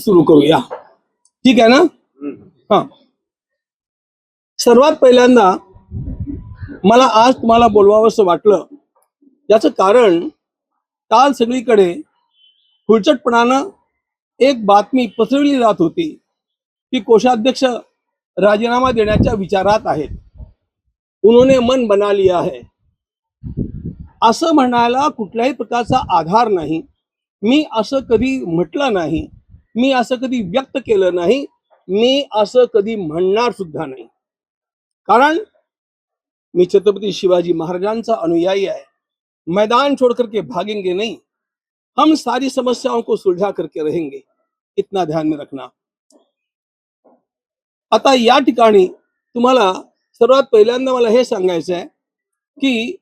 सुरू करूया, ठीक आहे ना? हा, सर्वात पहिल्यांदा मला आज तुम्हाला बोलवावंसं वाटलं, याचं कारण काल सगळीकडे खुळचटपणानं एक बातमी पसरवली जात होती की कोषाध्यक्ष राजीनामा देण्याच्या विचारात आहेत, उन्होंने मन बना लिया है. असं म्हणायला कुठल्याही प्रकारचा आधार नाही. मी असं कधी म्हटलं नाही, मी असं कधी व्यक्त केलं नाही, मी असं कधी म्हणणार सुद्धा नाही. कारण मी छत्रपति शिवाजी महाराजांचा अनुयायी आहे. मैदान छोड़कर के भागेंगे नहीं, हम सारी समस्याओं को सुलझा करके रहेंगे, इतना ध्यान में रखना. आता या ठिकाणी तुम्हाला सर्वात पहिल्यांदा मला हे सांगायचं आहे की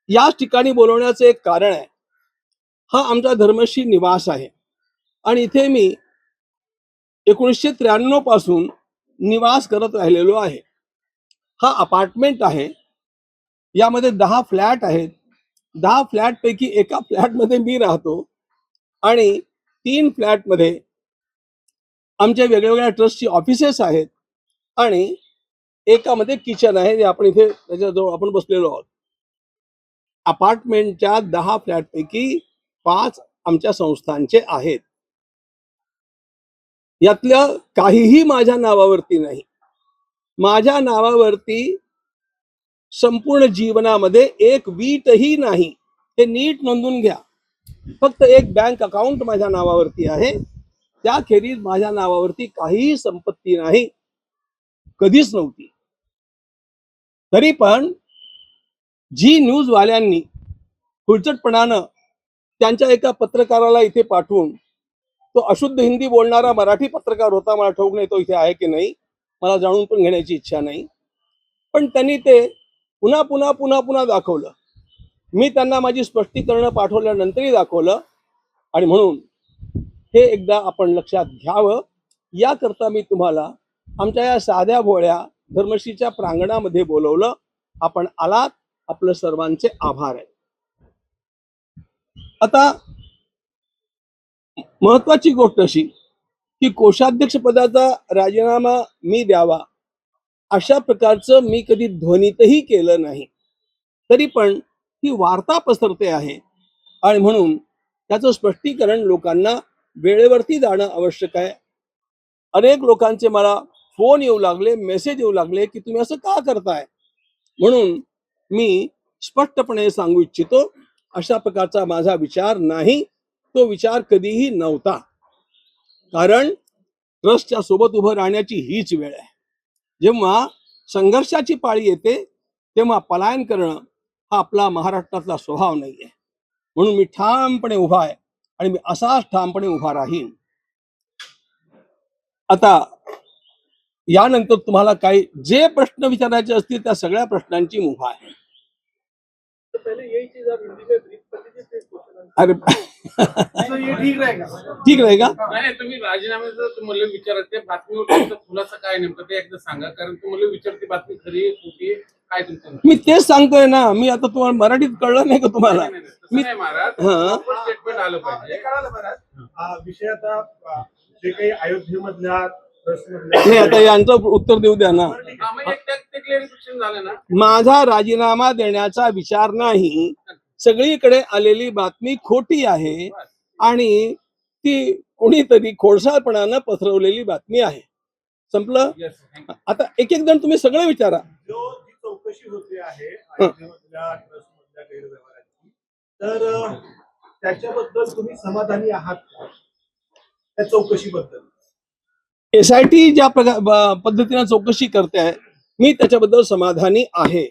याच ठिकाणी बोलवण्याचं एक कारण आहे. हा आमचा धर्मश्री निवास आहे आणि इथे मी 1993 पासून निवास करत राहिलेलो आहे. हा अपार्टमेंट आहे, यामध्ये 10 फ्लॅट आहेत. 10 फ्लॅट पैकी एका फ्लॅटमध्ये मी राहतो आणि 3 फ्लॅटमध्ये आमच्या वेगवेगळ्या ट्रस्टची ऑफिसेस आहेत आणि एकामध्ये किचन आहे, जे आपण इथे त्याच्याजवळ आपण बसलेलो आहोत. अपार्टमेंटच्या 10 फ्लॅट पैकी 5 आमच्या संस्थांचे आहेत. यातलं काहीही माझ्या नावावरती नाही. माझ्या नावावरती संपूर्ण जीवनामध्ये एक वीटही नाही, हे नीट नोंदून घ्या. फक्त एक बँक अकाउंट माझ्या नावावरती आहे, त्याखेरीज माझ्या नावावरती काहीही संपत्ती नाही, कधीच नव्हती. तरी पण जी न्यूज वाल्यांनी खुळचटपणानं त्यांच्या एका पत्रकाराला इथे पाठवून, तो अशुद्ध हिंदी बोलणारा मराठी पत्रकार होता, मला ठाऊक नाही तो इथे आहे की नाही, मला जाणून पण घेण्याची इच्छा नाही, पण त्यांनी ते पुन्हा पुन्हा पुन्हा पुन्हा दाखवलं. मी त्यांना माझी स्पष्टीकरण पाठवल्यानंतरही दाखवलं. आणि म्हणून हे एकदा आपण लक्षात घ्यावं, याकरता मी तुम्हाला आमच्या या साध्या भोळ्या धर्मश्रीच्या प्रांगणामध्ये बोलवलं. आपण आलात, आपलं सर्वांचे आभार आहे. आता महत्वाची गोष्ट अशी की कोषाध्यक्ष पदाचा राजीनामा मी द्यावा अशा प्रकारचं मी कधी ध्वनीतही केलं नाही. तरी पण ही वार्ता पसरते आहे आणि म्हणून त्याचं स्पष्टीकरण लोकांना वेळेवरती जाणं आवश्यक आहे. अनेक लोकांचे मला फोन येऊ लागले, मेसेज येऊ लागले की तुम्ही असं का करताय. म्हणून मी स्पष्टपणे सांगू इच्छितो, अशा प्रकारचा माझा विचार नाही, तो विचार कधीही नव्हता. कारण ट्रस्टच्या सोबत उभं राहण्याची हीच वेळ आहे. जेव्हा संघर्षाची पाळी येते तेव्हा पलायन करणं हा आपला महाराष्ट्रातला स्वभाव नाहीये. म्हणून मी ठामपणे उभा आहे आणि मी असाच ठामपणे उभा राहीन. आता यानंतर तुम्हाला काही जे प्रश्न विचारायचे असतील त्या सगळ्या प्रश्नांची मुभा आहे. अरे ठीक रहेगा. नाही, तुम्ही राजीनाम्याचं तुम्हाला विचारायचे बातमीवर खुलासा काय नेमकं ते एकदा सांगा, कारण तुम्हाला विचारते बातमी खरी खोटी काय तुमचं. मी तेच सांगतोय ना. मी आता तुम्हाला मराठीत कळलं नाही का तुम्हाला? मी नाही महाराज, स्टेटमेंट आलं पाहिजे. विषय आता जे काही अयोध्येमधल्या नाही, आता यांचं उत्तर देऊ द्या ना. क्लिअरिफिकेशन झालं ना. माझा राजीनामा देण्याचा विचार नाही. सगळीकडे आलेली बातमी खोटी आहे आणि ती कोणीतरी खोडसाळपणानं पसरवलेली बातमी आहे. संपलं. आता एक एक जण तुम्ही सगळे विचारा. जो जी चौकशी होते आहे अयोध्येमधल्या ट्रस्टमधल्या गैरव्यवहाराची, तर त्याच्याबद्दल तुम्ही समाधानी आहात का? त्या चौकशीबद्दल SIT ज्या पद्धतीने चौकशी करते आहे, मी त्याच्याबद्दल समाधानी आहे.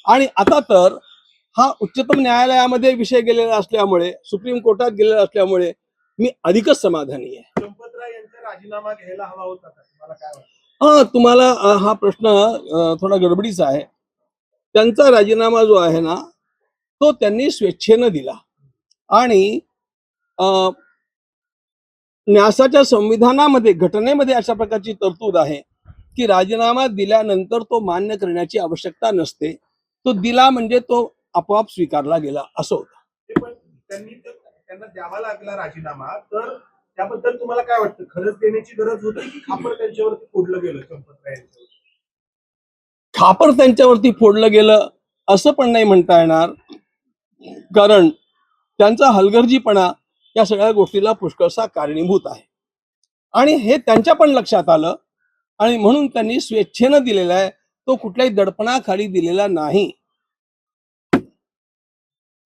आणि आता तर हा उच्चतम न्यायालयामध्ये विषय गेलेला असल्यामुळे, सुप्रीम कोर्टात गेलेला असल्यामुळे मी अधिकच समाधानी आहे. चंपतराय यांचा राजीनामा घ्यायला हवा होता का? तुम्हाला काय वाटतं? तुम्हाला हा प्रश्न थोडा गडबडीचा आहे. त्यांचा राजीनामा जो आहे ना, तो त्यांनी स्वेच्छेनं दिला आणि न्यासाच्या संविधानामध्ये, घटनेमध्ये अशा प्रकारची तरतूद आहे की राजीनामा दिल्यानंतर तो मान्य करण्याची आवश्यकता नसते. तो दिला म्हणजे तो आपोआप स्वीकारला गेला, असं होतं. पण त्यांना द्यावा लागला राजीनामा, तर त्याबद्दल तुम्हाला काय वाटतं? खरंच देण्याची गरज होती की खापर त्यांच्यावरती फोडलं गेलं चंपतराय यांच्यावर? खापर त्यांच्यावरती फोडलं गेलं असं पण नाही म्हणता येणार, कारण त्यांचा हलगर्जीपणा या सगळ्या गोष्टीला पुष्कळसा कारणीभूत आहे आणि हे त्यांच्या पण लक्षात आलं आणि म्हणून त्यांनी स्वेच्छेनं दिलेला आहे, तो कुठल्याही दडपणाखाली दिलेला नाही.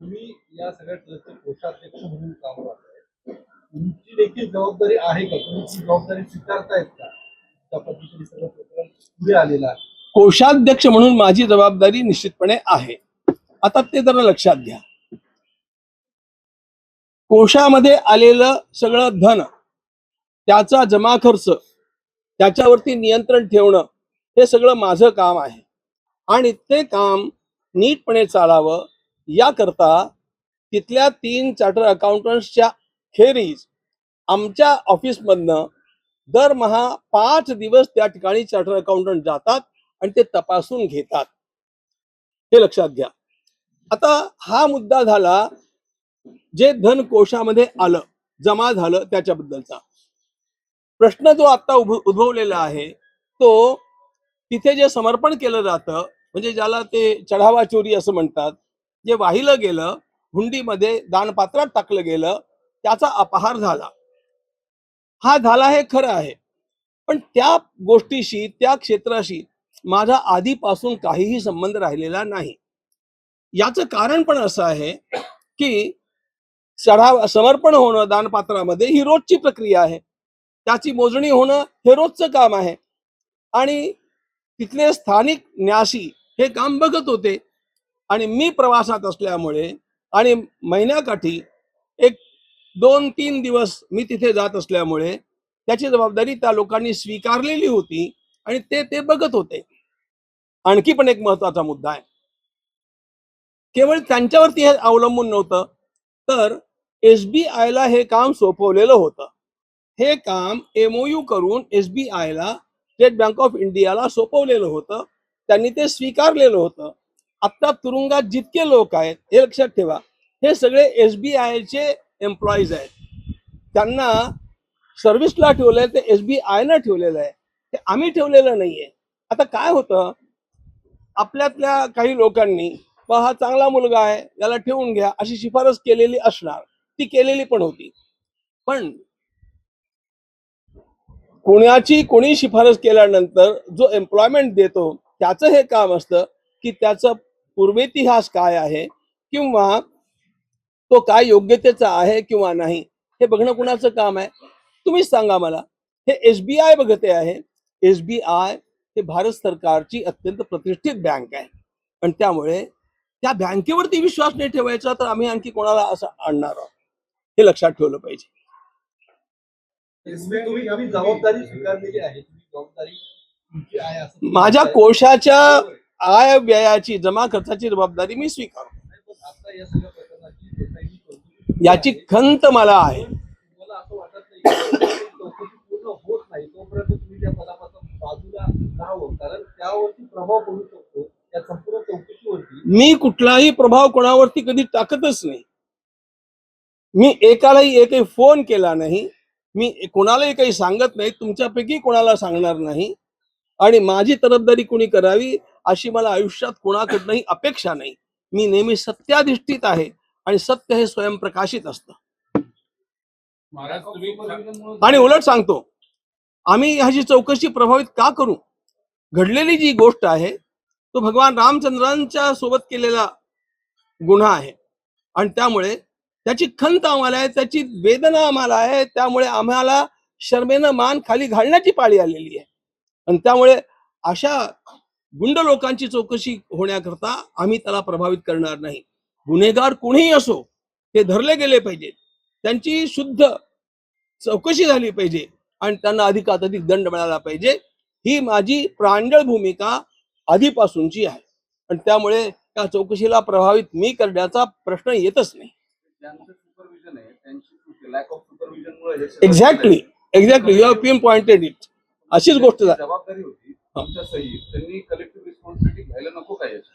तुम्ही या सगळ्या ट्रस्टचे कोषाध्यक्ष म्हणून काम करताय, तुमची देखील जबाबदारी आहे का? तुम्ही ती जबाबदारी स्वीकारतायत का? त्या पद्धतीने सगळं प्रकरण पुढे आलेलं आहे. कोषाध्यक्ष म्हणून माझी जबाबदारी निश्चितपणे आहे. आता ते जरा लक्षात घ्या, कोशामध्ये आलेलं सगळं धन, त्याचा जमा खर्च, त्याच्यावरती नियंत्रण ठेवणं हे सगळं माझं काम आहे आणि ते काम नीटपणे चालावं याकरता तिथल्या 3 चार्टर अकाउंटंट्सच्या खेरीज आमच्या ऑफिसमधनं दरमहा 5 दिवस त्या ठिकाणी चार्टर अकाउंटंट जातात आणि ते तपासून घेतात. हे लक्षात घ्या. आता हा मुद्दा झाला जे धन कोशामध्ये आलं, जमा झालं त्याच्याबद्दलचा प्रश्न जो आता उद्भवलेला आहे तो तिथे जे समर्पण केलं जातं, म्हणजे ज्याला ते चढावा चोरी असं म्हणतात, जे वाहिलं गेलं, हुंडीमध्ये दानपात्रात टाकलं गेलं, त्याचा अपहार झाला. हा झाला हे खरं आहे, पण त्या गोष्टीशी, त्या क्षेत्राशी माझा आधीपासून काहीही संबंध राहिलेला नाही. याचं कारण पण असं आहे की समर्पण होणं दानपात्रामध्ये ही रोजची प्रक्रिया आहे, त्याची मोजणी होणं हे रोजचं काम आहे आणि तिथले स्थानिक न्यासी हे काम बघत होते आणि मी प्रवासात असल्यामुळे आणि महिन्याकाठी 1-2-3 दिवस मी तिथे जात असल्यामुळे त्याची जबाबदारी त्या लोकांनी स्वीकारलेली होती आणि ते बघत होते. आणखी पण एक महत्वाचा मुद्दा आहे, केवळ त्यांच्यावरती हे अवलंबून नव्हतं, तर SBI ला हे काम सोपवलेलं होतं. हे काम MOU करून SBI ला, स्टेट बँक ऑफ इंडियाला सोपवलेलं होतं, त्यांनी ते स्वीकारलेलं होतं. आता तुरुंगात जितके लोक आहेत हे लक्षात ठेवा, हे सगळे SBI चे एम्प्लॉईज आहेत. त्यांना सर्व्हिसला ठेवलंय ते SBI न ठेवलेलं आहे, ते आम्ही ठेवलेलं नाहीये. आता काय होतं, आपल्यातल्या काही लोकांनी हा चांगला मुलगा आहे याला ठेवून घ्या अशी शिफारस केलेली असणार, ती केलेली पण होती, पण कोणी शिफारस केल्यानंतर जो एम्प्लॉयमेंट देतो त्याचं हे काम असतं की त्याचा पूर्वेतिहास काय आहे किंवा तो काय योग्यतेचा आहे किंवा नाही हे बघणं कुणाचं काम आहे? तुम्हीच सांगा मला. हे SBI बघते आहे. SBI हे भारत सरकारची अत्यंत प्रतिष्ठित बँक आहे आणि त्यामुळे त्या बँकेवरती विश्वास नाही ठेवायचा तर आम्ही आणखी कोणाला असं आणणार आहोत, हे लक्षात ठेवलं पाहिजे. तुम्ही जबाबदारी स्वीकारलेली आहे, तुम्ही जबाबदारी तुमची आहे असं माझ्या कोशाच्या आय व्ययाची, जमा खर्चाची जबाबदारी मी स्वीकारतो. आता या सगळ्या प्रकरणाची देसाईंनी चौकशी याची खंत मला आहे. तुम्हाला असं वाटत नाही की चौकशी पूर्ण होत नाही तोपर्यंत तुम्ही त्या पदापासून बाजूला राहावं, कारण त्यावरती प्रभाव पडू शकतो त्या संपूर्ण चौकशीवरती. मी कुठलाही प्रभाव कोणावरती कधी टाकतच नाही. मी एकालाही एकही फोन केला नाही, मी कोणालाही काही सांगत नाही, तुमच्यापैकी कोणाला सांगणार नाही आणि माझी तरफदारी कोणी करावी अशी मला आयुष्यात कोणाकडनंही अपेक्षा नाही. मी नेहमी सत्याधिष्ठित आहे आणि सत्य हे स्वयंप्रकाशित असतं. महाराज तुम्ही आणि उलट सांगतो, आम्ही ह्याची चौकशी प्रभावित का करू? घडलेली जी गोष्ट आहे तो भगवान रामचंद्रांच्या सोबत केलेला गुन्हा आहे आणि त्यामुळे त्याची खंत आम्हाला आहे, त्याची वेदना आम्हाला आहे, त्यामुळे आम्हाला शर्मेनं मान खाली घालण्याची पाळी आलेली आहे आणि त्यामुळे अशा गुंड लोकांची चौकशी होण्याकरता आम्ही त्याला प्रभावित करणार नाही. गुन्हेगार कोणीही असो ते धरले गेले पाहिजे, त्यांची शुद्ध चौकशी झाली पाहिजे आणि त्यांना अधिकाधिक दंड मिळाला पाहिजे. ही माझी प्रांजळ भूमिका आधीपासूनची आहे आणि त्यामुळे त्या चौकशीला प्रभावित मी करण्याचा प्रश्न येतच नाही. ज्यांचं सुपरविजन आहे त्यांची लॅक ऑफ सुपरविजनमुळे हे सगळं exactly you have pin pointed it. अशीच गोष्ट झाली. जबाबदारी होती आमच्या सही, त्यांनी कलेक्टिव्ह रिस्पॉन्सिबिलिटी घ्यायला नको काय याची?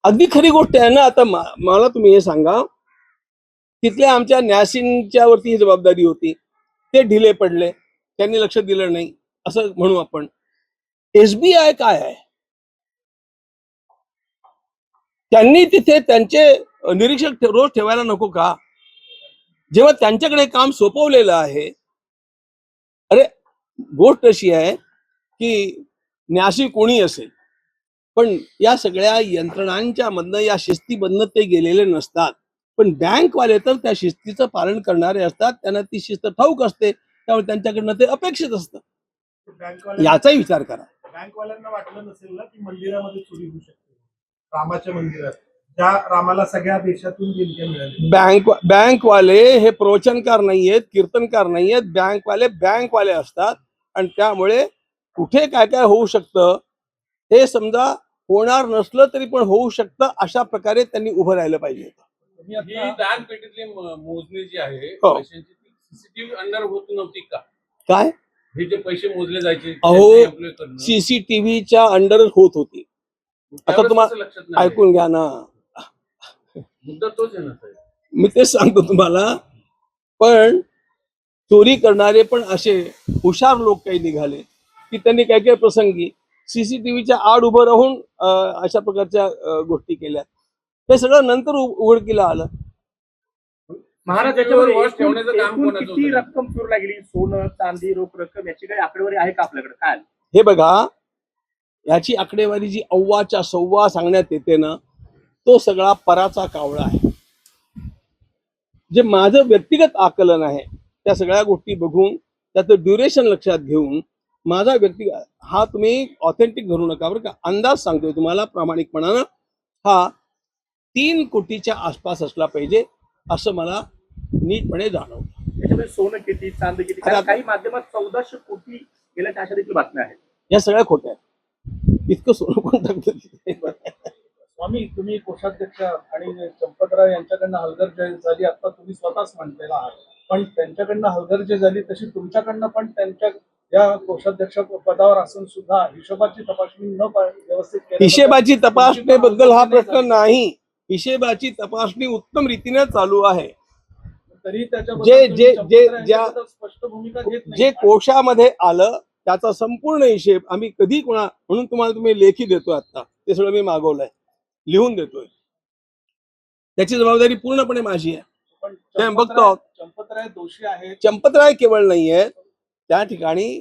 अगदी खरी गोष्ट आहे ना. आता मला तुम्ही हे सांगा, तिथल्या आमच्या न्यासींच्या वरती ही जबाबदारी होती, ते ढिले पडले, त्यांनी लक्ष दिलं नाही असं म्हणू आपण. SBI काय आहे? त्यांनी तिथे त्यांचे निरीक्षक रोज ठेवायला नको का? जेव्हा त्यांच्याकडे काम सोपवलेलं आहे. अरे गोष्ट अशी आहे की न्यासी कोणी असेल, पण या सगळ्या यंत्रणांच्या मधनं, या शिस्तीमधनं ते गेलेले नसतात. पण बँकवाले तर त्या शिस्तीचं पालन करणारे असतात, त्यांना ती शिस्त ठाऊक असते, त्यामुळे त्यांच्याकडनं ते अपेक्षित असतं. याचाही विचार करा. बँकवाल्यांना वाटलं नसेल ना की मंदिरामध्ये चोरी होऊ शकते, रामाच्या मंदिरात ज्या रामाला सगळ्या देशातून देणग्या मिळाल्या. बँकवाले हे प्रवचनकार नाहीयेत, कीर्तनकार नाहीयेत. बँकवाले असतात आणि त्यामुळे कुठे काय काय होऊ शकतं हे समजा होणार नसलं तरी पण होऊ शकतं, अशा प्रकारे त्यांनी उभं राहिलं पाहिजे. तुम्ही ही आता दानपेटीतली मोजणी जी आहे हो. पैशांची, ती सीसीटीव्ही अंडर होत नव्हती का? काय हे जे पैसे मोजले जायचे अहो, employee कडनं, CCTVच्या अंडर होत होती. त्यावेळेस तुम्हाला कसं लक्षात नाही? ऐकून घ्या ना, मुद्दा तोच आहे ना साहेब. मी तेच सांगतो तुम्हाला. पण चोरी करणारे पण असे हुशार लोक काही निघाले की त्यांनी काही काही प्रसंगी CCTVच्या आड उभं राहून अशा प्रकारच्या गोष्टी केल्या. हे सगळं नंतर उघडकीला आलं. महाराज CCTV वर watch ठेवण्याचं काम एकूण कोणाचं किती होतं? रक्कम चोरला गेली? सोनं, चांदी, रोख रक्कम याची काही आकडेवारी आहे का आपल्याकडे? काय हे बघा, याची आकडेवारी जी अव्वाच्या सव्वा सांगण्यात येते ना, तो सगळा पराचा कावळा आहे. जे माझं व्यक्तिगत आकलन आहे त्या सगळ्या गोष्टी बघून, त्याचं ड्युरेशन लक्षात घेऊन, माझा व्यक्तिगत हा तुम्ही ऑथेंटिक धरू नका बरं का, अंदाज सांगतोय तुम्हाला प्रामाणिकपणानं, हा 3 कोटीच्या आसपास असला पाहिजे असं मला नीटपणे जाणवतं. त्याच्यामध्ये सोनं किती, चांदी किती? कारण काही माध्यमात 1400 कोटी गेल्याच्या अशा देखील बातम्या आहेत. या सगळ्या खोट्या आहेत. इतकं सोनं कोण टाकतं तिथे? स्वामी, तुम्ही कोषाध्यक्ष आणि चंपतराव यांच्याकडनं हलगर्जी झाली, आता तुम्ही स्वतःच म्हणलेला आहात, पण त्यांच्याकडनं हलगर्जी झाली तशी तुमच्याकडनं पण त्यांच्या या कोषाध्यक्ष पदावर असून सुद्धा हिशोबाची तपासणी न व्यवस्थित केल्याबद्दल हिशेबाची तपासणीबद्दल हा प्रश्न तुमची नाही. हिशेबाची तपासणी उत्तम रीतीने चालू आहे. तरी जे- स्पष्ट भूमिका घेत नाही. जे कोशामध्ये आलं त्याचा संपूर्ण हिशेब आम्ही कधी म्हणून तुम्हाला तुम्ही लेखी देतोय आता, ते सगळं मी मागवलंय, लिहून देतोय. त्याची जबाबदारी पूर्णपणे माझी आहे. पण ते आम्ही बघतो. चंपतराय दोषी आहेत. चंपतराय केवळ नाहीये, त्या ठिकाणी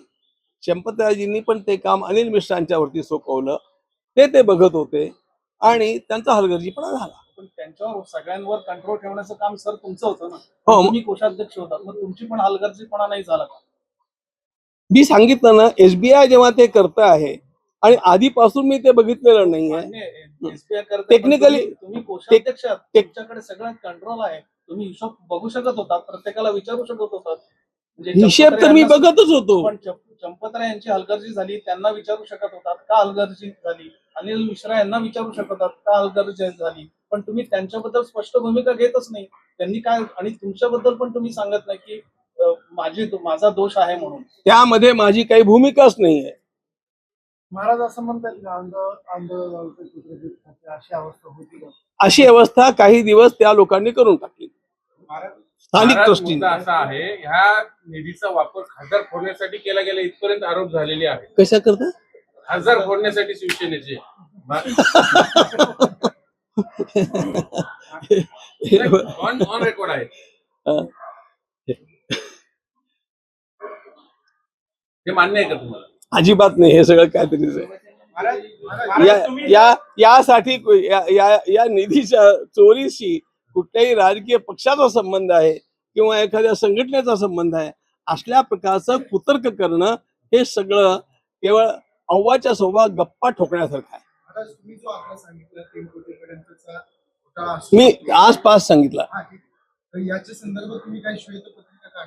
चंपतरायजींनी पण ते काम अनिल मिश्रांच्या वरती सोपवलं. ते बघत होते आणि त्यांचा हलगर्जीपणा झाला. पण त्यांच्यावर सगळ्यांवर कंट्रोल ठेवण्याचं काम सर तुमचं होतं ना. हो. तुम्ही कोषाध्यक्ष होता, मग तुमची पण हलगर्जीपणा नाही झाला का? मी सांगितलं ना, SBI जेव्हा ते करत आहे आणि आधीपासून मी ते बघितलेलं नाहीये. SBI करते, Technically- पण तुम्ही कोषाध्यक्ष आहात, तुमच्याकडे सगळं कंट्रोल आहे, तुम्ही हिशोब बघू शकत होता, प्रत्येकाला विचारू शकत होता. म्हणजे हिशेब तर मी बघतच होतो. पण चंपतराय यांची हलगर्जी झाली, त्यांना विचारू शकत होतात का हलगर्जी झाली, अनिल मिश्रा यांना विचारू शकत होतात का हलगर्जी झाली, पण तुम्ही त्यांच्याबद्दल स्पष्ट भूमिका घेतच नाही. त्यांनी काय, आणि तुमच्याबद्दल पण तुम्ही सांगत नाही की माझा दोष आहे म्हणून. त्यामध्ये माझी काही भूमिकाच नाहीये. महाराज असं म्हणतात का आंदोलन अशी अवस्था होती का? अशी अवस्था काही दिवस त्या लोकांनी करून टाकली, स्थानिक महाराज, ट्रस्टीने. मुद्दा असा आहे, ह्या निधीचा वापर खासदार फोडण्यासाठी केला गेला इथपर्यंत आरोप झालेले आहेत. कशा करता? खासदार फोडण्यासाठी शिवसेनेचे ऑन रेकॉर्ड आहे. हे मान्य आहे का तुम्हाला? अजिबात नाही, हे सगळं काहीतरीच आहे. यासाठी या निधीच्या चोरीशी कुठल्याही राजकीय पक्षाचा संबंध आहे किंवा एखाद्या संघटनेचा संबंध आहे, असल्या प्रकारचं कुतर्क करणं हे सगळं केवळ अव्वाच्या सव्वा गप्पा ठोकण्यासारखं आहे. महाराज, तुम्ही जो आकडा सांगितला 3 कोटीपर्यंतचा मी आसपास सांगितलं. तर याच्या संदर्भात तुम्ही काही श्वेतपत्र